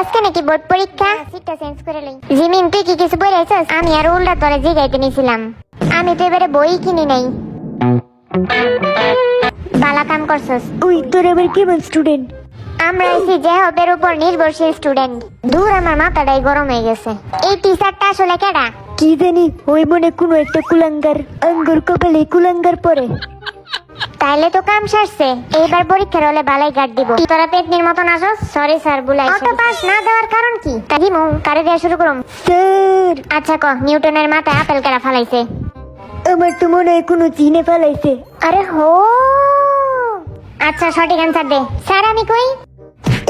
আজকে নাকি বোর্ড পরীক্ষা, সিটটা চেঞ্জ করে লই। জিমিন তুই কি কিছু বলেছিস? আমি আর উল্টা তোরে জিগাইতে নিছিলাম। আমি তো এবারে বই কিনি নাই। বালা কাম করছস। ওই তোর আবার কেমন স্টুডেন্ট? আমরা এসি যে হবের উপর নির্ভরশীল স্টুডেন্ট। দূর আমার মাথাটাই গরম হয়ে গেছে। এই টিচারটা আসলে কেডা? কি জানি, ওই মনে কোনো একটা কুলাঙ্গার, আঙ্গুর কপালে কুলাঙ্গার পরে। তাইলে তো কাম সারছে। এইবার পরীক্ষার হলে বালাই গার্ড দিব। তুই তোরা পেটনির মতন আসস? সরি স্যার, বুলাই। অটো পাস না দেওয়ার কারণ কি? তাজিমু কারে দেয়া শুরু করুম। স্যার, আচ্ছা ক, নিউটনের মাথায় আপেল কেডা ফালাইছে? আমার তো মনে হয় কোনো চিনে ফেলাইছে। আরে হো, আচ্ছা সঠিক অ্যান্সার দে। স্যার আমি কই?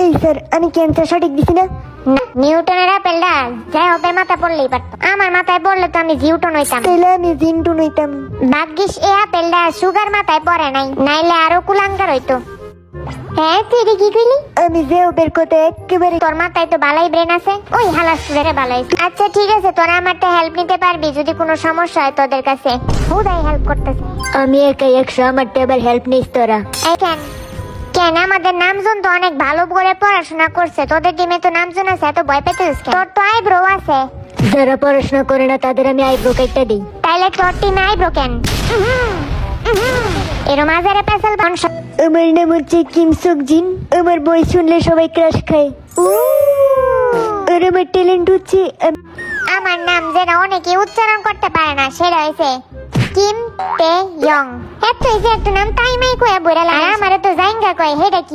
এই স্যার, আমি কি অ্যান্সার সঠিক দিছি না? না, নিউটনের আপেলটা যাই হবে মাথা পড়লেই পারত। আমার মাথায় পড়লে তো আমি নিউটন হইতাম। তাইলে আমি জিন্টু নইতাম। ভাগ্যিস এই আপেলটা সুগার মাথায় পড়ে নাই, নাইলে আরো কুলাঙ্গার হইতো। হ্যাঁ তুই এটা কি কইলি? আমি যে ওদের কথা একেবারে। তোর মাথায় তো বালাই ব্রেন আছে। ওই হালা স্টুডেন্টে বালাই। আচ্ছা ঠিক আছে, তোরা আমারটা হেল্প নিতে পারবি যদি কোনো সমস্যা হয় তোদের কাছে। হুদাই হেল্প করতেছে। আমি একাই 100, আমারটা আবার হেল্প নিস তোরা। এই কেন কেন আমাদের নামজন তো অনেক ভালো করে পড়াশোনা করছে, তোদের টিমে তো নামজন আছে, এত ভয় পেতেছিস কেন? তোর তো আইব্রো আছে। যারা পড়াশোনা করে না তাদের আমি আইব্রো কাটটা দিই। তাইলে তোর টিমে আইব্রো কেন? এরম আজারে পেছাল বংশ। আমার নাম হচ্ছে কিম সুক জিন। আমার বই শুনলে সবাই ক্রাশ খায়। আর আমার ট্যালেন্ট হচ্ছে আমার নাম যেটা অনেকে উচ্চারণ করতে পারে না সেটা হইছে কিম তে ইয়ং। এত যে একটা নাম তাই মাই কয়ে বইরা লাগে। আমারে তো জাইঙ্গা কয়, হেডা কি?